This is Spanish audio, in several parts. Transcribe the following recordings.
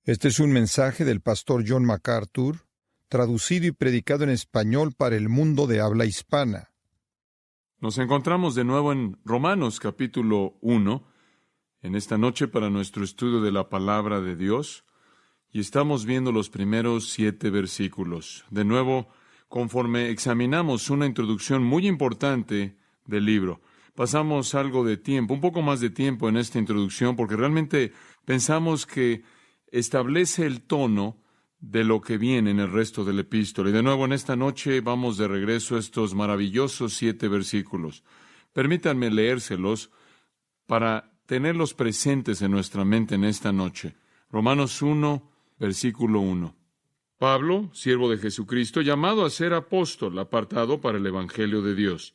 Este es un mensaje del pastor John MacArthur, traducido y predicado en español para el mundo de habla hispana. Nos encontramos de nuevo en Romanos capítulo 1, en esta noche para nuestro estudio de la palabra de Dios, y estamos viendo los primeros 7 versículos. De nuevo, conforme examinamos una introducción muy importante del libro, pasamos algo de tiempo, un poco más de tiempo en esta introducción, porque realmente pensamos que establece el tono de lo que viene en el resto del epístola. Y de nuevo en esta noche vamos de regreso a estos maravillosos 7 versículos. Permítanme leérselos para tenerlos presentes en nuestra mente en esta noche. Romanos 1, versículo 1. Pablo, siervo de Jesucristo, llamado a ser apóstol, apartado para el Evangelio de Dios,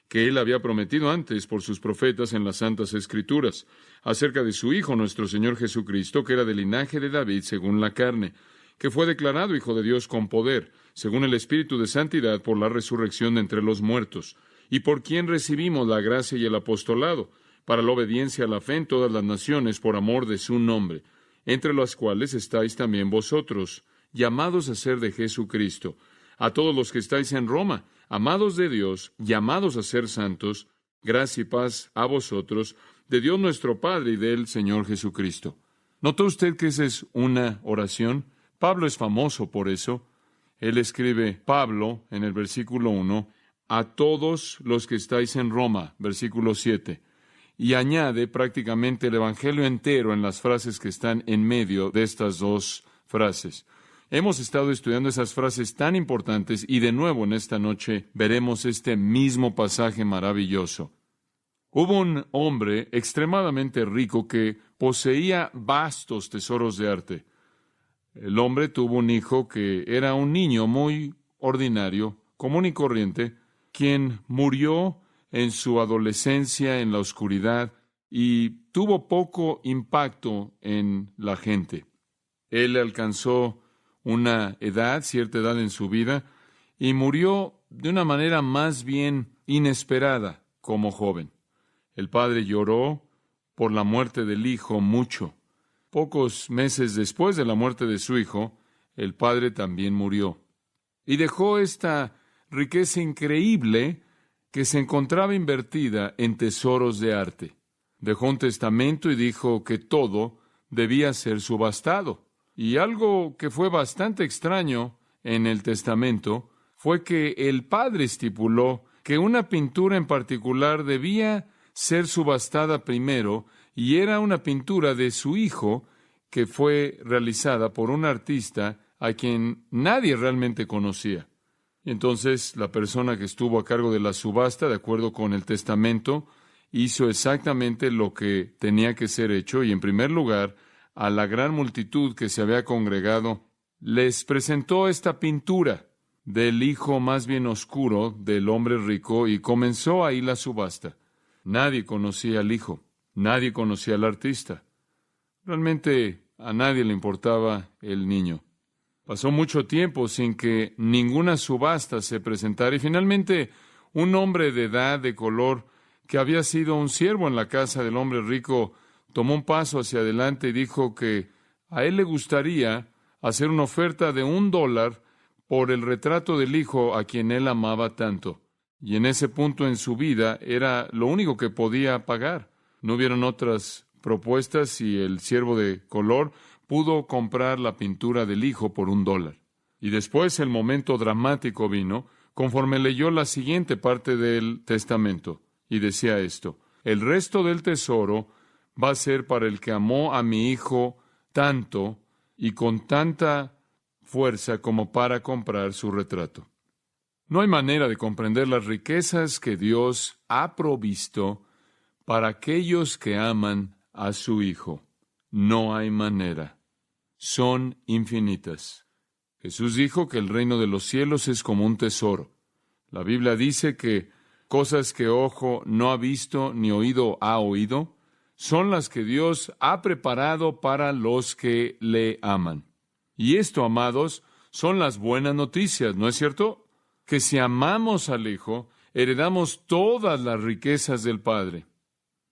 que él había prometido antes por sus profetas en las Santas Escrituras, acerca de su Hijo nuestro Señor Jesucristo, que era del linaje de David según la carne, que fue declarado Hijo de Dios con poder, según el Espíritu de Santidad, por la resurrección de entre los muertos, y por quien recibimos la gracia y el apostolado, para la obediencia a la fe en todas las naciones, por amor de su nombre, entre las cuales estáis también vosotros, llamados a ser de Jesucristo, a todos los que estáis en Roma, amados de Dios, llamados a ser santos, gracia y paz a vosotros, de Dios nuestro Padre y del Señor Jesucristo. ¿Notó usted que esa es una oración? Pablo es famoso por eso. Él escribe, Pablo, en el versículo 1, a todos los que estáis en Roma, versículo 7, y añade prácticamente el Evangelio entero en las frases que están en medio de estas dos frases. Hemos estado estudiando esas frases tan importantes y de nuevo en esta noche veremos este mismo pasaje maravilloso. Hubo un hombre extremadamente rico que poseía vastos tesoros de arte. El hombre tuvo un hijo que era un niño muy ordinario, común y corriente, quien murió en su adolescencia en la oscuridad y tuvo poco impacto en la gente. Él alcanzó una edad, cierta edad en su vida, y murió de una manera más bien inesperada como joven. El padre lloró por la muerte del hijo mucho. Pocos meses después de la muerte de su hijo, el padre también murió. Y dejó esta riqueza increíble que se encontraba invertida en tesoros de arte. Dejó un testamento y dijo que todo debía ser subastado. Y algo que fue bastante extraño en el testamento fue que el padre estipuló que una pintura en particular debía ser subastada primero, y era una pintura de su hijo que fue realizada por un artista a quien nadie realmente conocía. Entonces, la persona que estuvo a cargo de la subasta, de acuerdo con el testamento, hizo exactamente lo que tenía que ser hecho, y en primer lugar, a la gran multitud que se había congregado, les presentó esta pintura del hijo más bien oscuro del hombre rico, y comenzó ahí la subasta. Nadie conocía al hijo, nadie conocía al artista. Realmente a nadie le importaba el niño. Pasó mucho tiempo sin que ninguna subasta se presentara, y finalmente un hombre de edad, de color, que había sido un siervo en la casa del hombre rico, tomó un paso hacia adelante y dijo que a él le gustaría hacer una oferta de $1 por el retrato del hijo a quien él amaba tanto. Y en ese punto en su vida era lo único que podía pagar. No hubieron otras propuestas y el siervo de color pudo comprar la pintura del hijo por $1. Y después el momento dramático vino conforme leyó la siguiente parte del testamento. Y decía esto: el resto del tesoro va a ser para el que amó a mi hijo tanto y con tanta fuerza como para comprar su retrato. No hay manera de comprender las riquezas que Dios ha provisto para aquellos que aman a su Hijo. No hay manera. Son infinitas. Jesús dijo que el reino de los cielos es como un tesoro. La Biblia dice que cosas que ojo no ha visto ni oído ha oído son las que Dios ha preparado para los que le aman. Y esto, amados, son las buenas noticias, ¿no es cierto? Que si amamos al Hijo, heredamos todas las riquezas del Padre.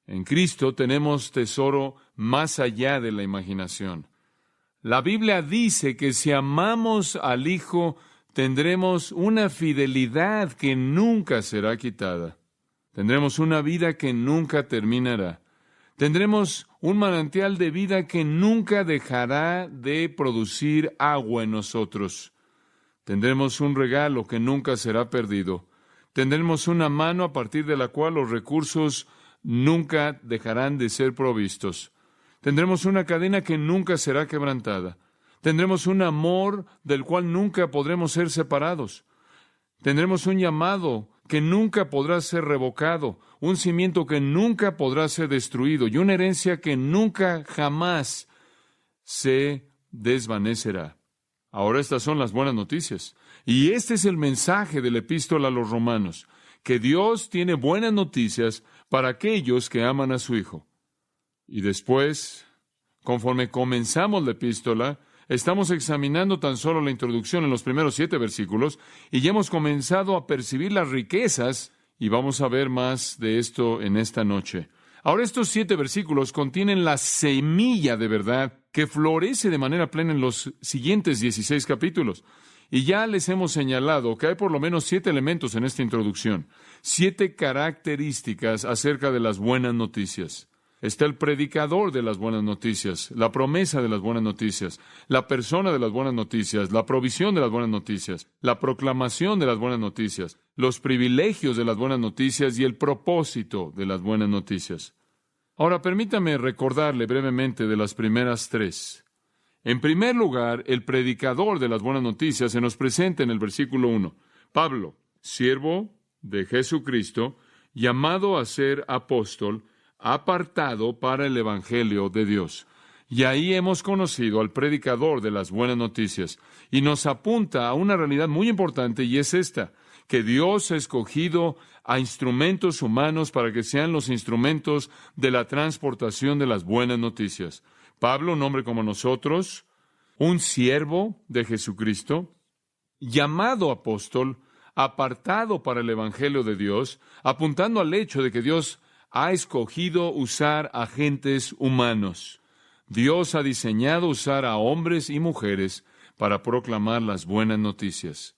En Cristo tenemos tesoro más allá de la imaginación. La Biblia dice que si amamos al Hijo, tendremos una fidelidad que nunca será quitada. Tendremos una vida que nunca terminará. Tendremos un manantial de vida que nunca dejará de producir agua en nosotros. Tendremos un regalo que nunca será perdido. Tendremos una mano a partir de la cual los recursos nunca dejarán de ser provistos. Tendremos una cadena que nunca será quebrantada. Tendremos un amor del cual nunca podremos ser separados. Tendremos un llamado que nunca podrá ser revocado, un cimiento que nunca podrá ser destruido y una herencia que nunca jamás se desvanecerá. Ahora estas son las buenas noticias. Y este es el mensaje de la epístola a los romanos, que Dios tiene buenas noticias para aquellos que aman a su Hijo. Y después, conforme comenzamos la epístola, estamos examinando tan solo la introducción en los primeros 7 versículos y ya hemos comenzado a percibir las riquezas y vamos a ver más de esto en esta noche. Ahora estos 7 versículos contienen la semilla de verdad que florece de manera plena en los siguientes 16 capítulos. Y ya les hemos señalado que hay por lo menos 7 elementos en esta introducción, 7 características acerca de las buenas noticias. Está el predicador de las buenas noticias, la promesa de las buenas noticias, la persona de las buenas noticias, la provisión de las buenas noticias, la proclamación de las buenas noticias, los privilegios de las buenas noticias y el propósito de las buenas noticias. Ahora, permítame recordarle brevemente de las primeras 3. En primer lugar, el predicador de las buenas noticias se nos presenta en el versículo 1. Pablo, siervo de Jesucristo, llamado a ser apóstol, apartado para el Evangelio de Dios. Y ahí hemos conocido al predicador de las buenas noticias. Y nos apunta a una realidad muy importante, y es esta, que Dios ha escogido a instrumentos humanos para que sean los instrumentos de la transportación de las buenas noticias. Pablo, un hombre como nosotros, un siervo de Jesucristo, llamado apóstol, apartado para el Evangelio de Dios, apuntando al hecho de que Dios ha escogido usar agentes humanos. Dios ha diseñado usar a hombres y mujeres para proclamar las buenas noticias.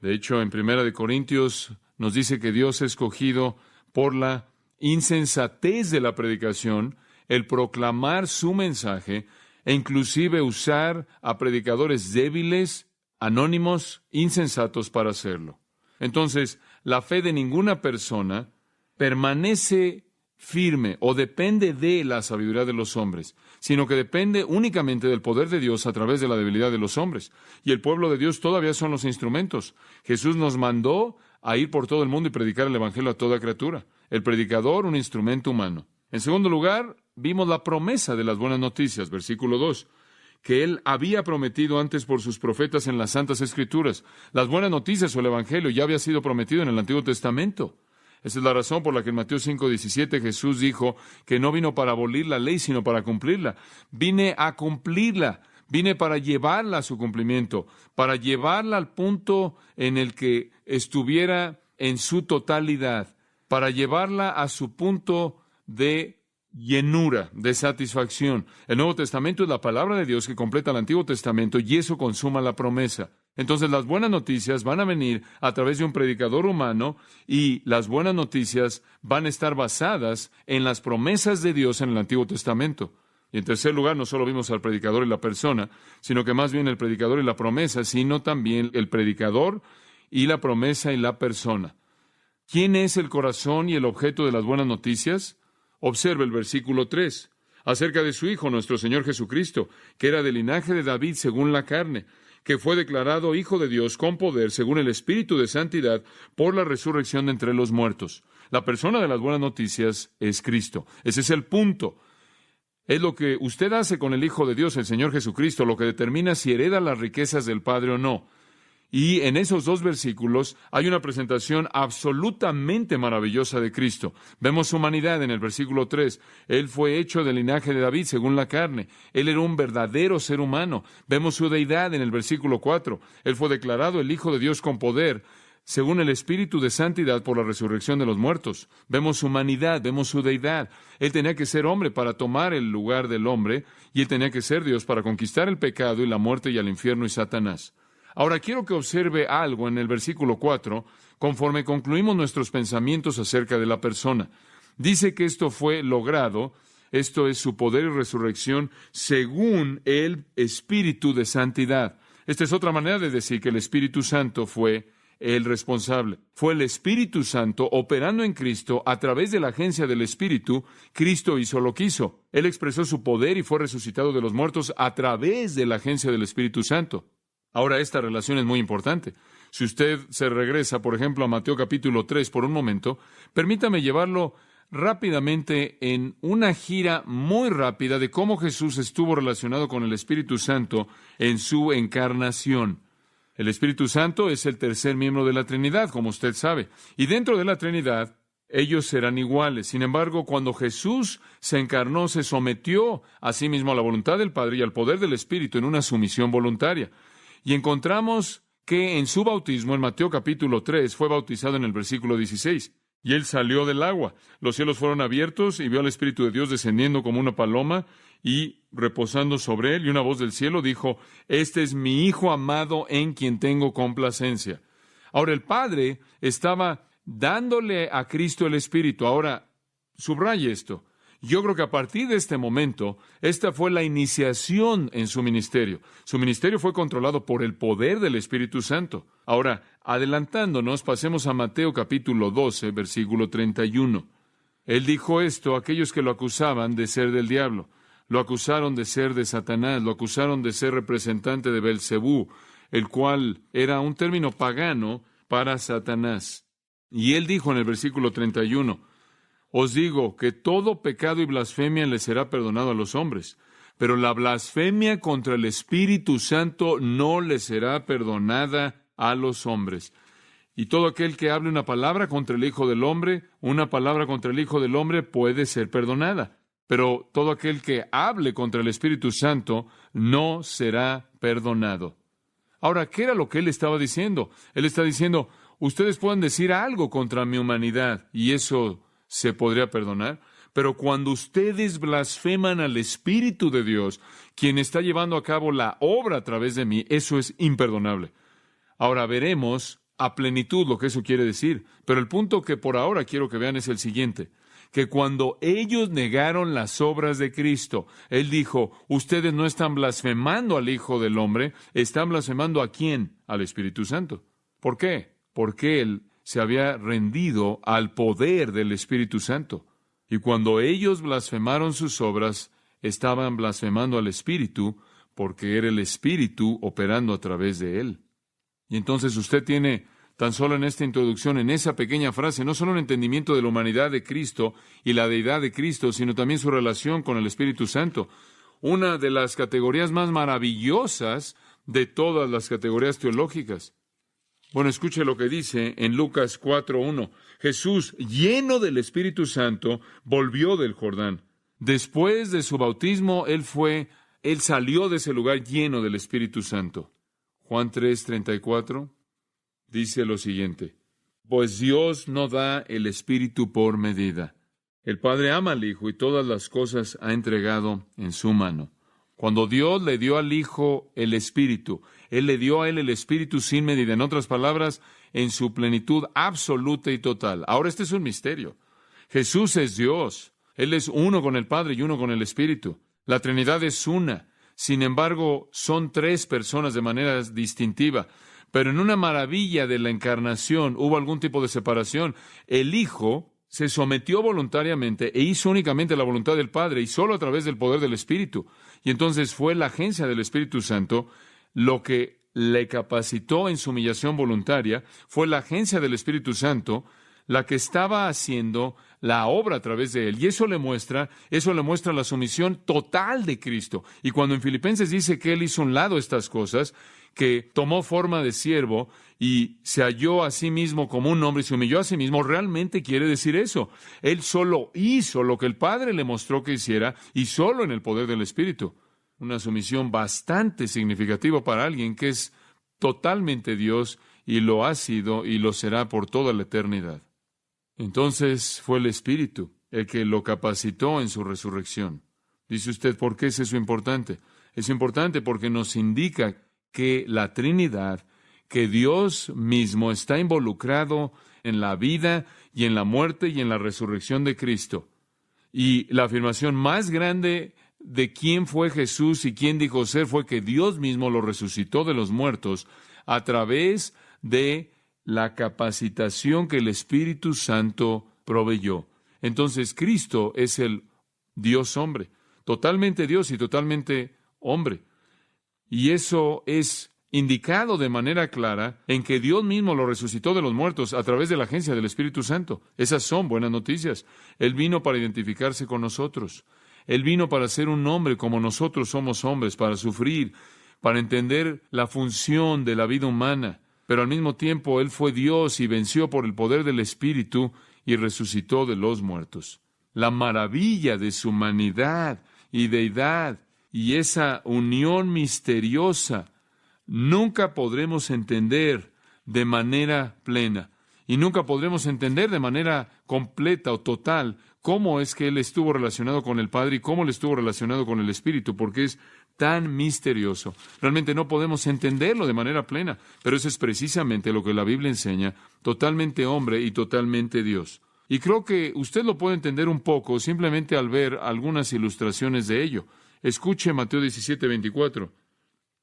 De hecho, en 1 Corintios nos dice que Dios ha escogido por la insensatez de la predicación el proclamar su mensaje e inclusive usar a predicadores débiles, anónimos, insensatos para hacerlo. Entonces, la fe de ninguna persona permanece firme o depende de la sabiduría de los hombres, sino que depende únicamente del poder de Dios a través de la debilidad de los hombres. Y el pueblo de Dios todavía son los instrumentos. Jesús nos mandó a ir por todo el mundo y predicar el Evangelio a toda criatura. El predicador, un instrumento humano. En segundo lugar, vimos la promesa de las buenas noticias, versículo 2, que Él había prometido antes por sus profetas en las Santas Escrituras. Las buenas noticias o el Evangelio ya había sido prometido en el Antiguo Testamento. Esa es la razón por la que en Mateo 5:17 Jesús dijo que no vino para abolir la ley, sino para cumplirla. Vine a cumplirla, vine para llevarla a su cumplimiento, para llevarla al punto en el que estuviera en su totalidad, para llevarla a su punto de llenura, de satisfacción. El Nuevo Testamento es la palabra de Dios que completa el Antiguo Testamento y eso consuma la promesa. Entonces las buenas noticias van a venir a través de un predicador humano y las buenas noticias van a estar basadas en las promesas de Dios en el Antiguo Testamento. Y en tercer lugar, no solo vimos al predicador y la persona, sino que más bien el predicador y la promesa, sino también el predicador y la promesa y la persona. ¿Quién es el corazón y el objeto de las buenas noticias? Observe el versículo 3, acerca de su Hijo, nuestro Señor Jesucristo, que era del linaje de David según la carne, que fue declarado Hijo de Dios con poder según el Espíritu de Santidad por la resurrección de entre los muertos. La persona de las buenas noticias es Cristo. Ese es el punto. Es lo que usted hace con el Hijo de Dios, el Señor Jesucristo, lo que determina si hereda las riquezas del Padre o no. Y en esos 2 versículos hay una presentación absolutamente maravillosa de Cristo. Vemos su humanidad en el versículo 3. Él fue hecho del linaje de David según la carne. Él era un verdadero ser humano. Vemos su deidad en el versículo 4. Él fue declarado el Hijo de Dios con poder según el Espíritu de santidad por la resurrección de los muertos. Vemos su humanidad, vemos su deidad. Él tenía que ser hombre para tomar el lugar del hombre, y Él tenía que ser Dios para conquistar el pecado y la muerte y el infierno y Satanás. Ahora quiero que observe algo en el versículo 4, conforme concluimos nuestros pensamientos acerca de la persona. Dice que esto fue logrado, esto es su poder y resurrección, según el Espíritu de santidad. Esta es otra manera de decir que el Espíritu Santo fue el responsable. Fue el Espíritu Santo operando en Cristo a través de la agencia del Espíritu. Cristo hizo lo que hizo. Él expresó su poder y fue resucitado de los muertos a través de la agencia del Espíritu Santo. Ahora, esta relación es muy importante. Si usted se regresa, por ejemplo, a Mateo capítulo 3 por un momento, permítame llevarlo rápidamente en una gira muy rápida de cómo Jesús estuvo relacionado con el Espíritu Santo en su encarnación. El Espíritu Santo es el tercer miembro de la Trinidad, como usted sabe. Y dentro de la Trinidad, ellos serán iguales. Sin embargo, cuando Jesús se encarnó, se sometió a sí mismo a la voluntad del Padre y al poder del Espíritu en una sumisión voluntaria. Y encontramos que en su bautismo, en Mateo capítulo 3, fue bautizado en el versículo 16. Y Él salió del agua. Los cielos fueron abiertos y vio al Espíritu de Dios descendiendo como una paloma y reposando sobre Él. Y una voz del cielo dijo: Este es mi Hijo amado en quien tengo complacencia. Ahora, el Padre estaba dándole a Cristo el Espíritu. Ahora, subraye esto. Yo creo que a partir de este momento, esta fue la iniciación en su ministerio. Su ministerio fue controlado por el poder del Espíritu Santo. Ahora, adelantándonos, pasemos a Mateo capítulo 12, versículo 31. Él dijo esto a aquellos que lo acusaban de ser del diablo. Lo acusaron de ser de Satanás, lo acusaron de ser representante de Belcebú, el cual era un término pagano para Satanás. Y él dijo en el versículo 31, Os digo que todo pecado y blasfemia le será perdonado a los hombres, pero la blasfemia contra el Espíritu Santo no le será perdonada a los hombres. Y todo aquel que hable una palabra contra el Hijo del Hombre, una palabra contra el Hijo del Hombre puede ser perdonada. Pero todo aquel que hable contra el Espíritu Santo no será perdonado. Ahora, ¿qué era lo que él estaba diciendo? Él está diciendo, ustedes pueden decir algo contra mi humanidad y eso se podría perdonar, pero cuando ustedes blasfeman al Espíritu de Dios, quien está llevando a cabo la obra a través de mí, eso es imperdonable. Ahora veremos a plenitud lo que eso quiere decir, pero el punto que por ahora quiero que vean es el siguiente, que cuando ellos negaron las obras de Cristo, Él dijo, ustedes no están blasfemando al Hijo del Hombre, están blasfemando ¿a quién? Al Espíritu Santo. ¿Por qué? Porque Él se había rendido al poder del Espíritu Santo. Y cuando ellos blasfemaron sus obras, estaban blasfemando al Espíritu, porque era el Espíritu operando a través de Él. Y entonces usted tiene, tan solo en esta introducción, en esa pequeña frase, no solo un entendimiento de la humanidad de Cristo y la deidad de Cristo, sino también su relación con el Espíritu Santo. Una de las categorías más maravillosas de todas las categorías teológicas. Bueno, escuche lo que dice en Lucas 4:1. Jesús, lleno del Espíritu Santo, volvió del Jordán. Después de su bautismo, Él salió de ese lugar lleno del Espíritu Santo. Juan 3:34 dice lo siguiente: Pues Dios no da el Espíritu por medida. El Padre ama al Hijo y todas las cosas ha entregado en su mano. Cuando Dios le dio al Hijo el Espíritu, Él le dio a Él el Espíritu sin medida. En otras palabras, en su plenitud absoluta y total. Ahora, este es un misterio. Jesús es Dios. Él es uno con el Padre y uno con el Espíritu. La Trinidad es una. Sin embargo, son tres personas de manera distintiva. Pero en una maravilla de la encarnación hubo algún tipo de separación. El Hijo se sometió voluntariamente e hizo únicamente la voluntad del Padre y solo a través del poder del Espíritu. Y entonces fue la agencia del Espíritu Santo lo que le capacitó en su humillación voluntaria, fue la agencia del Espíritu Santo la que estaba haciendo la obra a través de él. Y eso le muestra la sumisión total de Cristo. Y cuando en Filipenses dice que él hizo a un lado estas cosas, que tomó forma de siervo y se halló a sí mismo como un hombre y se humilló a sí mismo, realmente quiere decir eso. Él solo hizo lo que el Padre le mostró que hiciera y solo en el poder del Espíritu. Una sumisión bastante significativa para alguien que es totalmente Dios y lo ha sido y lo será por toda la eternidad. Entonces fue el Espíritu el que lo capacitó en su resurrección. Dice usted, ¿por qué es eso importante? Es importante porque nos indica que la Trinidad, que Dios mismo está involucrado en la vida y en la muerte y en la resurrección de Cristo. Y la afirmación más grande de quién fue Jesús y quién dijo ser fue que Dios mismo lo resucitó de los muertos a través de la capacitación que el Espíritu Santo proveyó. Entonces Cristo es el Dios hombre, totalmente Dios y totalmente hombre. Y eso es indicado de manera clara en que Dios mismo lo resucitó de los muertos a través de la agencia del Espíritu Santo. Esas son buenas noticias. Él vino para identificarse con nosotros. Él vino para ser un hombre como nosotros somos hombres, para sufrir, para entender la función de la vida humana. Pero al mismo tiempo Él fue Dios y venció por el poder del Espíritu y resucitó de los muertos. La maravilla de su humanidad y deidad y esa unión misteriosa nunca podremos entender de manera plena y nunca podremos entender de manera completa o total cómo es que Él estuvo relacionado con el Padre y cómo Él estuvo relacionado con el Espíritu, porque es tan misterioso. Realmente no podemos entenderlo de manera plena, pero eso es precisamente lo que la Biblia enseña, totalmente hombre y totalmente Dios. Y creo que usted lo puede entender un poco simplemente al ver algunas ilustraciones de ello. Escuche Mateo 17:24.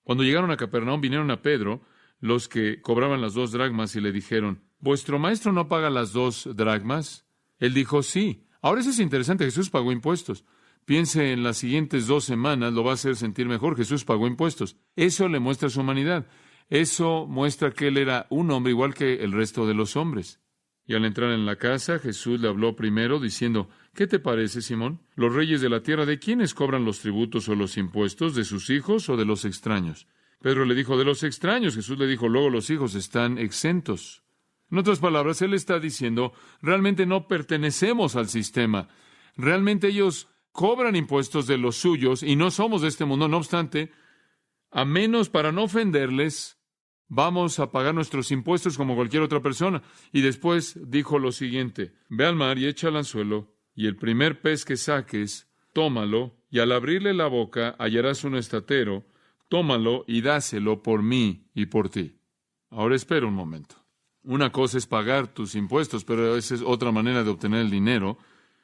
Cuando llegaron a Capernaum, vinieron a Pedro los que cobraban las 2 dracmas y le dijeron, ¿vuestro maestro no paga las 2 dracmas? Él dijo, sí. Ahora eso es interesante, Jesús pagó impuestos. Piense en las siguientes 2 semanas, lo va a hacer sentir mejor. Jesús pagó impuestos. Eso le muestra su humanidad. Eso muestra que Él era un hombre igual que el resto de los hombres. Y al entrar en la casa, Jesús le habló primero diciendo, ¿qué te parece, Simón? ¿Los reyes de la tierra de quiénes cobran los tributos o los impuestos? ¿De sus hijos o de los extraños? Pedro le dijo, de los extraños. Jesús le dijo, luego los hijos están exentos. En otras palabras, Él está diciendo, realmente no pertenecemos al sistema. Realmente ellos cobran impuestos de los suyos y no somos de este mundo. No obstante, a menos para no ofenderles, vamos a pagar nuestros impuestos como cualquier otra persona. Y después dijo lo siguiente, ve al mar y echa al anzuelo, y el primer pez que saques, tómalo, y al abrirle la boca hallarás un estatero, tómalo y dáselo por mí y por ti. Ahora espera un momento. Una cosa es pagar tus impuestos, pero esa es otra manera de obtener el dinero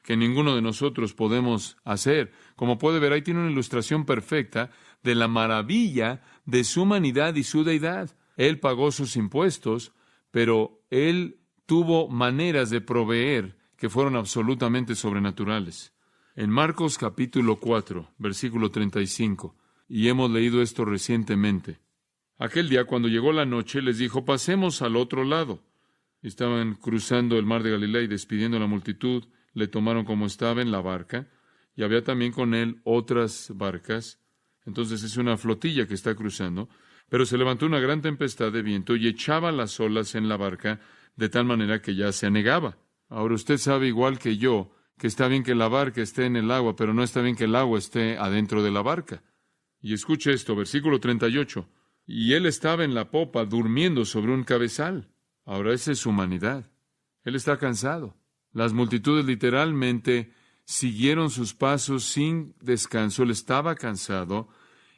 que ninguno de nosotros podemos hacer. Como puede ver, ahí tiene una ilustración perfecta de la maravilla de su humanidad y su deidad. Él pagó sus impuestos, pero Él tuvo maneras de proveer que fueron absolutamente sobrenaturales. En Marcos capítulo 4, versículo 35, y hemos leído esto recientemente. Aquel día, cuando llegó la noche, les dijo, pasemos al otro lado. Estaban cruzando el mar de Galilea y despidiendo a la multitud, le tomaron como estaba en la barca, y había también con él otras barcas. Entonces es una flotilla que está cruzando. Pero se levantó una gran tempestad de viento y echaba las olas en la barca de tal manera que ya se anegaba. Ahora usted sabe igual que yo que está bien que la barca esté en el agua, pero no está bien que el agua esté adentro de la barca. Y escuche esto, versículo 38. Y él estaba en la popa durmiendo sobre un cabezal. Ahora esa es su humanidad. Él está cansado. Las multitudes literalmente siguieron sus pasos sin descanso. Él estaba cansado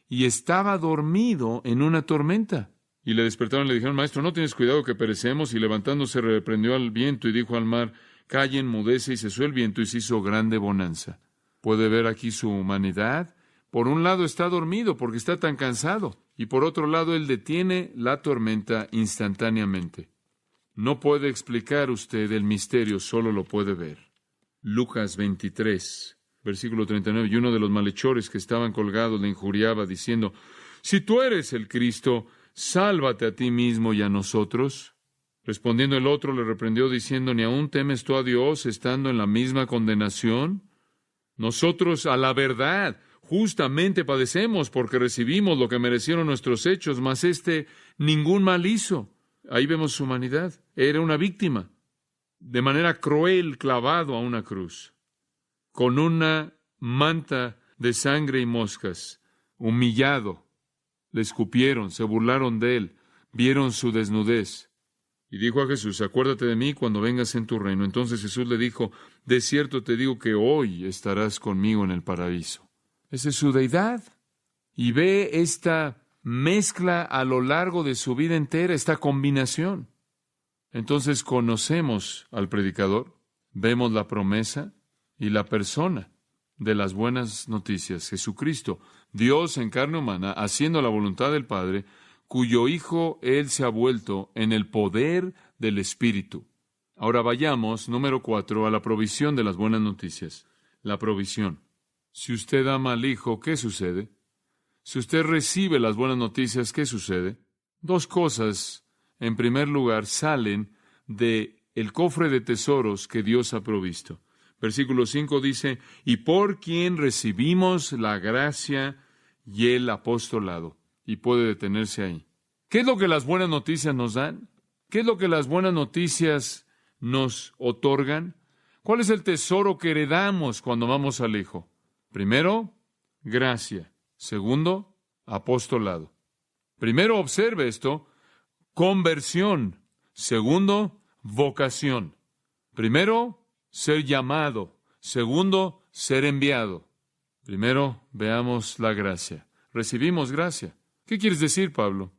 y estaba dormido en una tormenta. Y le despertaron y le dijeron, maestro, ¿no tienes cuidado que perecemos? Y levantándose reprendió al viento y dijo al mar, calla, enmudece, y cesó el viento y se hizo grande bonanza. ¿Puede ver aquí su humanidad? Por un lado está dormido porque está tan cansado, y por otro lado Él detiene la tormenta instantáneamente. No puede explicar usted el misterio, solo lo puede ver. Lucas 23, versículo 39, y uno de los malhechores que estaban colgados le injuriaba diciendo, si tú eres el Cristo, sálvate a ti mismo y a nosotros. Respondiendo el otro le reprendió diciendo, ¿ni aún temes tú a Dios estando en la misma condenación? Nosotros a la verdad justamente padecemos porque recibimos lo que merecieron nuestros hechos, mas ningún mal hizo. Ahí vemos su humanidad. Era una víctima, de manera cruel, clavado a una cruz, con una manta de sangre y moscas, humillado. Le escupieron, se burlaron de él, vieron su desnudez. Y dijo a Jesús: acuérdate de mí cuando vengas en tu reino. Entonces Jesús le dijo: de cierto te digo que hoy estarás conmigo en el paraíso. Esa es su deidad. Y ve esta mezcla a lo largo de su vida entera, esta combinación. Entonces conocemos al predicador, vemos la promesa y la persona de las buenas noticias, Jesucristo, Dios en carne humana, haciendo la voluntad del Padre, cuyo Hijo Él se ha vuelto en el poder del Espíritu. Ahora vayamos, número 4, a la provisión de las buenas noticias. La provisión. Si usted ama al Hijo, ¿qué sucede? Si usted recibe las buenas noticias, ¿qué sucede? Dos cosas, en primer lugar, salen de el cofre de tesoros que Dios ha provisto. Versículo 5 dice: y por quien recibimos la gracia y el apostolado. Y puede detenerse ahí. ¿Qué es lo que las buenas noticias nos dan? ¿Qué es lo que las buenas noticias nos otorgan? ¿Cuál es el tesoro que heredamos cuando vamos al Hijo? Primero, gracia. Segundo, apostolado. Primero, observe esto: conversión. Segundo, vocación. Primero, ser llamado. Segundo, ser enviado. Primero, veamos la gracia. Recibimos gracia. ¿Qué quieres decir, Pablo?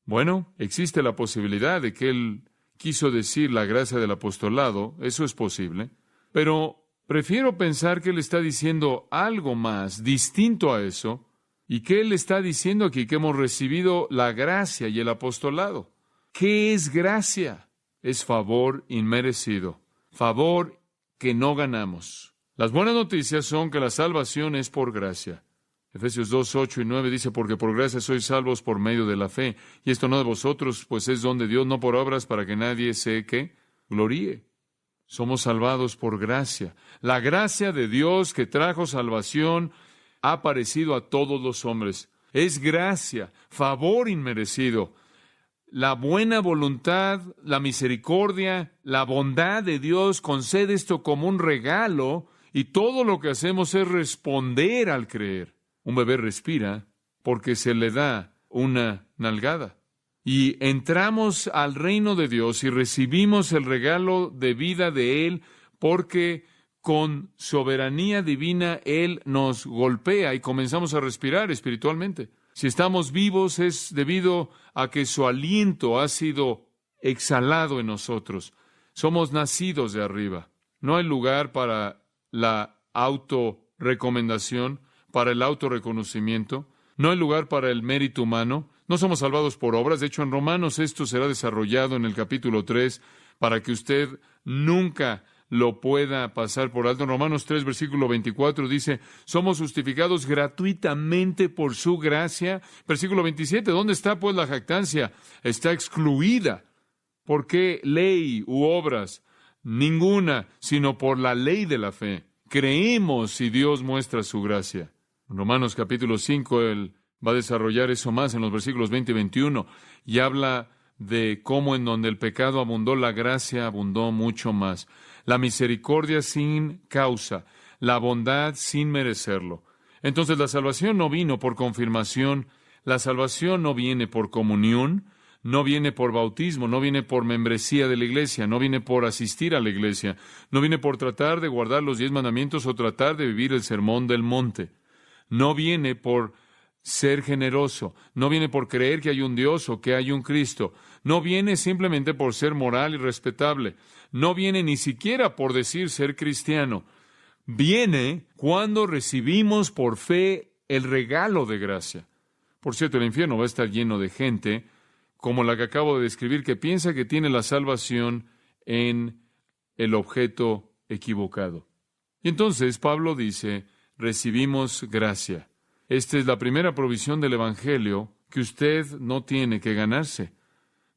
Bueno, existe la posibilidad de que él quiso decir la gracia del apostolado. Eso es posible. Pero prefiero pensar que él está diciendo algo más distinto a eso, y que él está diciendo aquí que hemos recibido la gracia y el apostolado. ¿Qué es gracia? Es favor inmerecido, favor que no ganamos. Las buenas noticias son que la salvación es por gracia. Efesios 2, 8 y 9 dice: porque por gracia sois salvos por medio de la fe, y esto no de vosotros, pues es don de Dios, no por obras, para que nadie se gloríe. Somos salvados por gracia. La gracia de Dios que trajo salvación ha aparecido a todos los hombres. Es gracia, favor inmerecido. La buena voluntad, la misericordia, la bondad de Dios concede esto como un regalo, y todo lo que hacemos es responder al creer. Un bebé respira porque se le da una nalgada. Y entramos al reino de Dios y recibimos el regalo de vida de Él, porque con soberanía divina Él nos golpea y comenzamos a respirar espiritualmente. Si estamos vivos es debido a que su aliento ha sido exhalado en nosotros. Somos nacidos de arriba. No hay lugar para la autorrecomendación, para el autorreconocimiento. No hay lugar para el mérito humano. No somos salvados por obras. De hecho, en Romanos esto será desarrollado en el capítulo 3 para que usted nunca lo pueda pasar por alto. En Romanos 3, versículo 24 dice: somos justificados gratuitamente por su gracia. Versículo 27, ¿dónde está pues la jactancia? Está excluida. ¿Por qué ley u obras? Ninguna, sino por la ley de la fe. Creemos si Dios muestra su gracia. En Romanos capítulo 5, él va a desarrollar eso más en los versículos 20 y 21, y habla de cómo en donde el pecado abundó, la gracia abundó mucho más. La misericordia sin causa, la bondad sin merecerlo. Entonces la salvación no vino por confirmación, la salvación no viene por comunión, no viene por bautismo, no viene por membresía de la iglesia, no viene por asistir a la iglesia, no viene por tratar de guardar los 10 mandamientos o tratar de vivir el sermón del monte. No viene por ser generoso, no viene por creer que hay un Dios o que hay un Cristo, no viene simplemente por ser moral y respetable, no viene ni siquiera por decir ser cristiano. Viene cuando recibimos por fe el regalo de gracia. Por cierto, el infierno va a estar lleno de gente como la que acabo de describir, que piensa que tiene la salvación en el objeto equivocado. Y entonces Pablo dice: recibimos gracia. Esta es la primera provisión del Evangelio que usted no tiene que ganarse.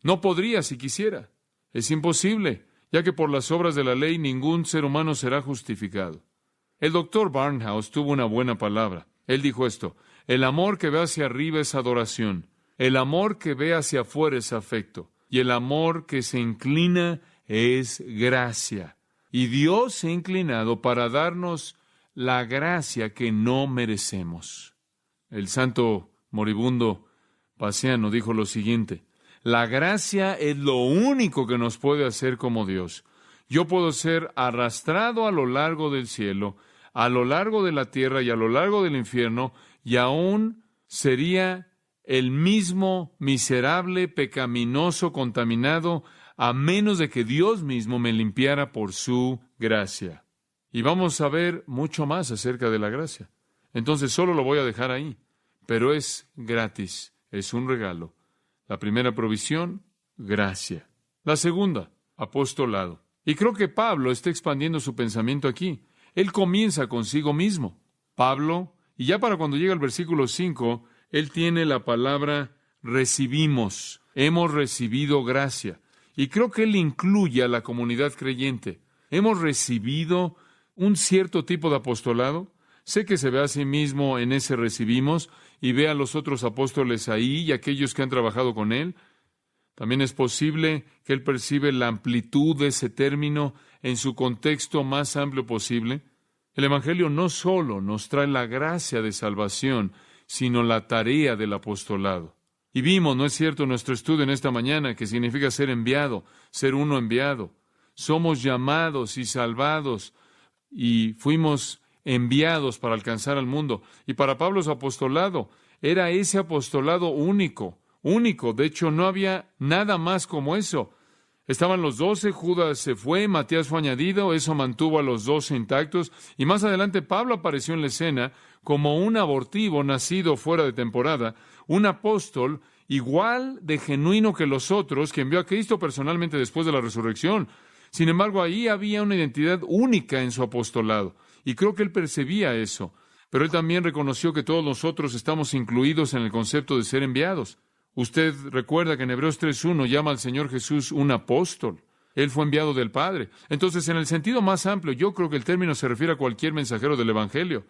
No podría si quisiera. Es imposible, ya que por las obras de la ley ningún ser humano será justificado. El doctor Barnhouse tuvo una buena palabra. Él dijo esto: el amor que ve hacia arriba es adoración, el amor que ve hacia afuera es afecto, y el amor que se inclina es gracia. Y Dios se ha inclinado para darnos la gracia que no merecemos. El santo moribundo Paciano dijo lo siguiente: La gracia es lo único que nos puede hacer como Dios. Yo puedo ser arrastrado a lo largo del cielo, a lo largo de la tierra y a lo largo del infierno, y aún sería el mismo miserable, pecaminoso, contaminado, a menos de que Dios mismo me limpiara por su gracia. Y vamos a ver mucho más acerca de la gracia. Entonces solo lo voy a dejar ahí, pero es gratis, es un regalo. La primera provisión, gracia. La segunda, apostolado. Y creo que Pablo está expandiendo su pensamiento aquí. Él comienza consigo mismo. Pablo, y ya para cuando llega al versículo 5, él tiene la palabra recibimos. Hemos recibido gracia. Y creo que él incluye a la comunidad creyente. Hemos recibido un cierto tipo de apostolado. Sé que se ve a sí mismo en ese recibimos y ve a los otros apóstoles ahí y aquellos que han trabajado con él. También es posible que él percibe la amplitud de ese término en su contexto más amplio posible. El Evangelio no solo nos trae la gracia de salvación, sino la tarea del apostolado. Y vimos, ¿no es cierto?, nuestro estudio en esta mañana, que significa ser enviado, ser uno enviado. Somos llamados y salvados y fuimos enviados para alcanzar al mundo. Y para Pablo su apostolado era ese apostolado único. De hecho, no había nada más como eso. Estaban los 12, Judas se fue, Matías fue añadido, eso mantuvo a los 12 intactos, y más adelante Pablo apareció en la escena como un abortivo nacido fuera de temporada, un apóstol igual de genuino que los otros, que envió a Cristo personalmente después de la resurrección. Sin embargo, ahí había una identidad única en su apostolado, y creo que él percibía eso. Pero él también reconoció que todos nosotros estamos incluidos en el concepto de ser enviados. Usted recuerda que en Hebreos 3:1 llama al Señor Jesús un apóstol. Él fue enviado del Padre. Entonces, en el sentido más amplio, yo creo que el término se refiere a cualquier mensajero del Evangelio.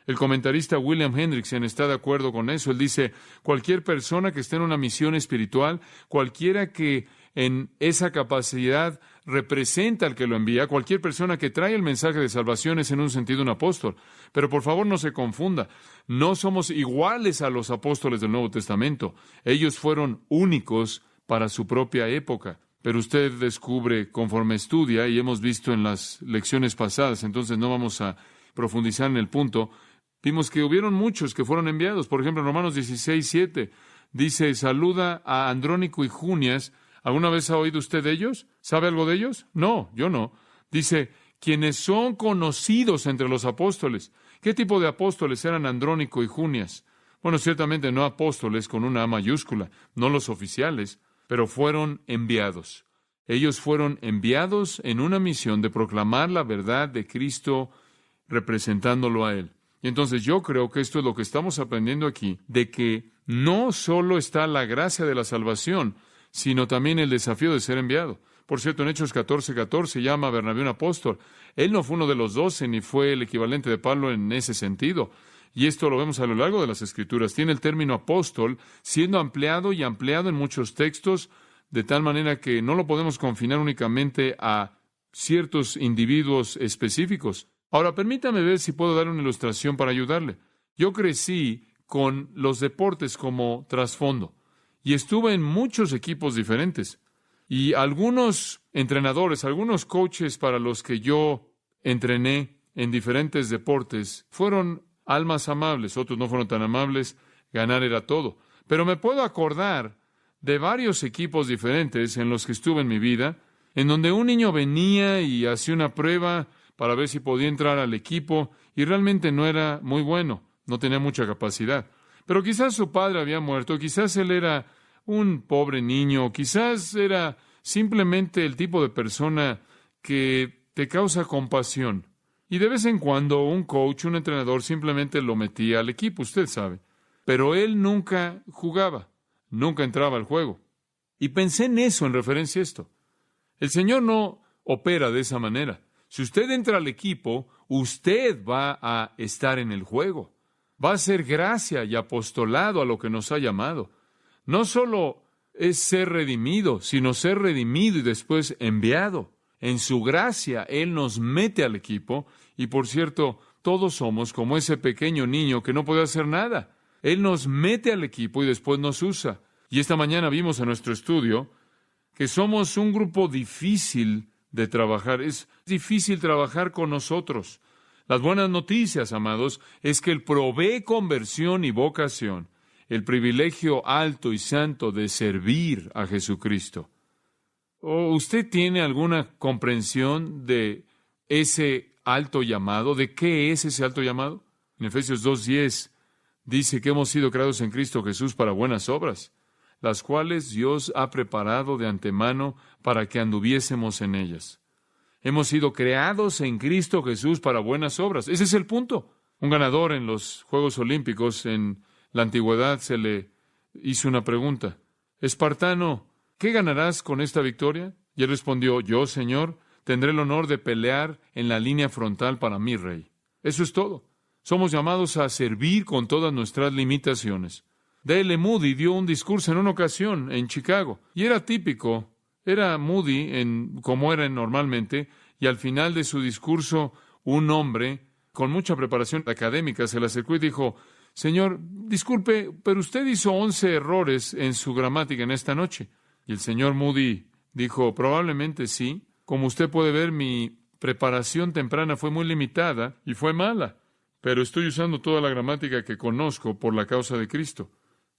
El comentarista William Hendrickson está de acuerdo con eso. Él dice, cualquier persona que esté en una misión espiritual, cualquiera que en esa capacidad representa al que lo envía, cualquier persona que trae el mensaje de salvación es en un sentido un apóstol. Pero por favor no se confunda, no somos iguales a los apóstoles del Nuevo Testamento. Ellos fueron únicos para su propia época. Pero usted descubre conforme estudia, y hemos visto en las lecciones pasadas, entonces no vamos a profundizar en el punto, vimos que hubieron muchos que fueron enviados. Por ejemplo, en Romanos 16:7 dice, saluda a Andrónico y Junias. ¿Alguna vez ha oído usted de ellos? ¿Sabe algo de ellos? No, yo no. Dice, quienes son conocidos entre los apóstoles. ¿Qué tipo de apóstoles eran Andrónico y Junias? Bueno, ciertamente no apóstoles con una A mayúscula, no los oficiales, pero fueron enviados. Ellos fueron enviados en una misión de proclamar la verdad de Cristo representándolo a Él. Y entonces yo creo que esto es lo que estamos aprendiendo aquí, de que no solo está la gracia de la salvación, sino también el desafío de ser enviado. Por cierto, en Hechos 14:14 llama a Bernabé un apóstol. Él no fue uno de los 12, ni fue el equivalente de Pablo en ese sentido. Y esto lo vemos a lo largo de las Escrituras. Tiene el término apóstol siendo ampliado y ampliado en muchos textos, de tal manera que no lo podemos confinar únicamente a ciertos individuos específicos. Ahora, permítame ver si puedo dar una ilustración para ayudarle. Yo crecí con los deportes como trasfondo y estuve en muchos equipos diferentes. Y algunos entrenadores, algunos coaches para los que yo entrené en diferentes deportes fueron almas amables, otros no fueron tan amables, ganar era todo. Pero me puedo acordar de varios equipos diferentes en los que estuve en mi vida, en donde un niño venía y hacía una prueba para ver si podía entrar al equipo, y realmente no era muy bueno, no tenía mucha capacidad. Pero quizás su padre había muerto, quizás él era un pobre niño, quizás era simplemente el tipo de persona que te causa compasión. Y de vez en cuando un coach, un entrenador, simplemente lo metía al equipo, usted sabe. Pero él nunca jugaba, nunca entraba al juego. Y pensé en eso en referencia a esto. El Señor no opera de esa manera. Si usted entra al equipo, usted va a estar en el juego. Va a ser gracia y apostolado a lo que nos ha llamado. No solo es ser redimido, sino ser redimido y después enviado. En su gracia, Él nos mete al equipo. Y por cierto, todos somos como ese pequeño niño que no puede hacer nada. Él nos mete al equipo y después nos usa. Y esta mañana vimos en nuestro estudio que somos un grupo difícil de trabajar. Es difícil trabajar con nosotros. Las buenas noticias, amados, es que Él provee conversión y vocación, el privilegio alto y santo de servir a Jesucristo. ¿O usted tiene alguna comprensión de ese alto llamado? ¿De qué es ese alto llamado? En Efesios 2:10 dice que hemos sido creados en Cristo Jesús para buenas obras, las cuales Dios ha preparado de antemano para que anduviésemos en ellas. Hemos sido creados en Cristo Jesús para buenas obras. Ese es el punto. Un ganador en los Juegos Olímpicos en la antigüedad se le hizo una pregunta. Espartano, ¿qué ganarás con esta victoria? Y él respondió, yo, Señor, tendré el honor de pelear en la línea frontal para mi rey. Eso es todo. Somos llamados a servir con todas nuestras limitaciones. D.L. Moody dio un discurso en una ocasión en Chicago, y era típico. Era Moody como era normalmente, y al final de su discurso, un hombre con mucha preparación académica se le acercó y dijo, Señor, disculpe, pero usted hizo 11 errores en su gramática en esta noche. Y el señor Moody dijo, probablemente sí. Como usted puede ver, mi preparación temprana fue muy limitada y fue mala, pero estoy usando toda la gramática que conozco por la causa de Cristo.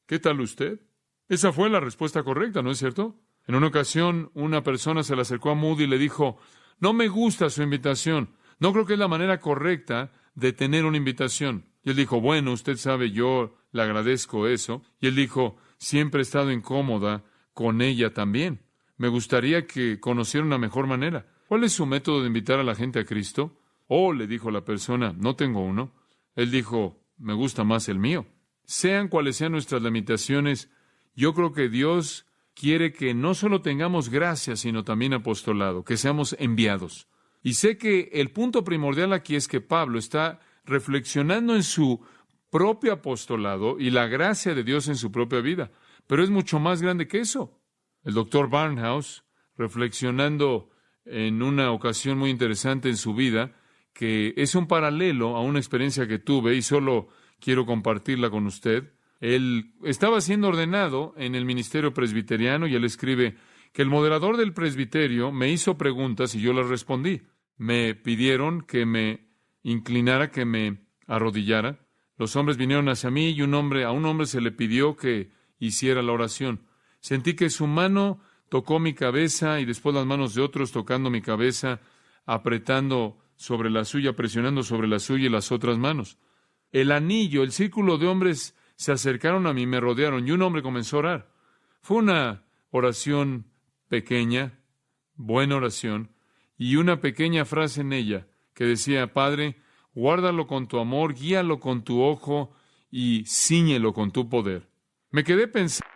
¿Qué tal usted? Esa fue la respuesta correcta, ¿no es cierto? En una ocasión, una persona se le acercó a Moody y le dijo, no me gusta su invitación, no creo que es la manera correcta de tener una invitación. Y él dijo, bueno, usted sabe, yo le agradezco eso. Y él dijo, siempre he estado incómoda con ella también. Me gustaría que conociera una mejor manera. ¿Cuál es su método de invitar a la gente a Cristo? Oh, le dijo la persona, no tengo uno. Él dijo, me gusta más el mío. Sean cuales sean nuestras limitaciones, yo creo que Dios quiere que no solo tengamos gracia, sino también apostolado, que seamos enviados. Y sé que el punto primordial aquí es que Pablo está reflexionando en su propio apostolado y la gracia de Dios en su propia vida. Pero es mucho más grande que eso. El doctor Barnhouse, reflexionando en una ocasión muy interesante en su vida, que es un paralelo a una experiencia que tuve y solo quiero compartirla con usted. Él estaba siendo ordenado en el ministerio presbiteriano y él escribe que el moderador del presbiterio me hizo preguntas y yo las respondí. Me pidieron que me inclinara, que me arrodillara. Los hombres vinieron hacia mí y a un hombre se le pidió que hiciera la oración. Sentí que su mano tocó mi cabeza y después las manos de otros tocando mi cabeza, apretando sobre la suya, presionando sobre la suya y las otras manos. El anillo, el círculo de hombres se acercaron a mí, me rodearon y un hombre comenzó a orar. Fue una oración pequeña, buena oración, y una pequeña frase en ella que decía, Padre, guárdalo con tu amor, guíalo con tu ojo y cíñelo con tu poder. Me quedé pensando.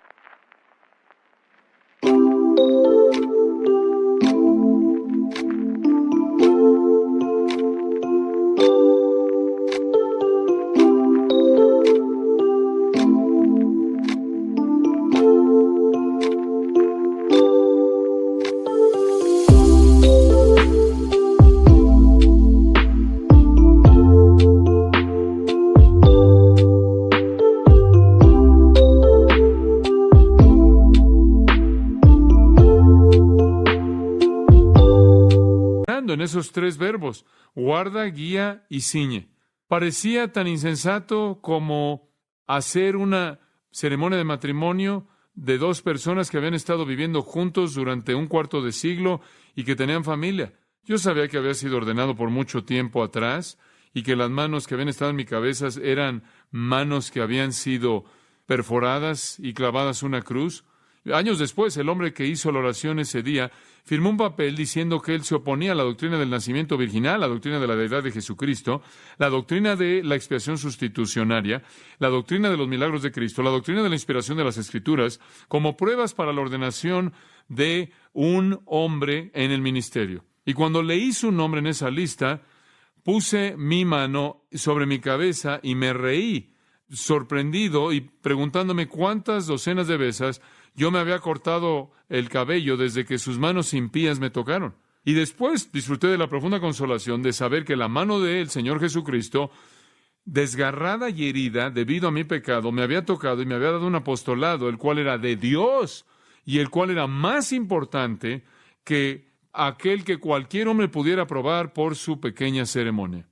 En esos tres verbos, guarda, guía y ciñe. Parecía tan insensato como hacer una ceremonia de matrimonio de dos personas que habían estado viviendo juntos durante un cuarto de siglo y que tenían familia. Yo sabía que había sido ordenado por mucho tiempo atrás y que las manos que habían estado en mi cabeza eran manos que habían sido perforadas y clavadas una cruz. Años después, el hombre que hizo la oración ese día firmó un papel diciendo que él se oponía a la doctrina del nacimiento virginal, la doctrina de la deidad de Jesucristo, la doctrina de la expiación sustitucionaria, la doctrina de los milagros de Cristo, la doctrina de la inspiración de las Escrituras, como pruebas para la ordenación de un hombre en el ministerio. Y cuando leí su nombre en esa lista, puse mi mano sobre mi cabeza y me reí, sorprendido y preguntándome cuántas docenas de veces yo me había cortado el cabello desde que sus manos impías me tocaron. Y después disfruté de la profunda consolación de saber que la mano del Señor Jesucristo desgarrada y herida debido a mi pecado, me había tocado y me había dado un apostolado, el cual era de Dios y el cual era más importante que aquel que cualquier hombre pudiera probar por su pequeña ceremonia.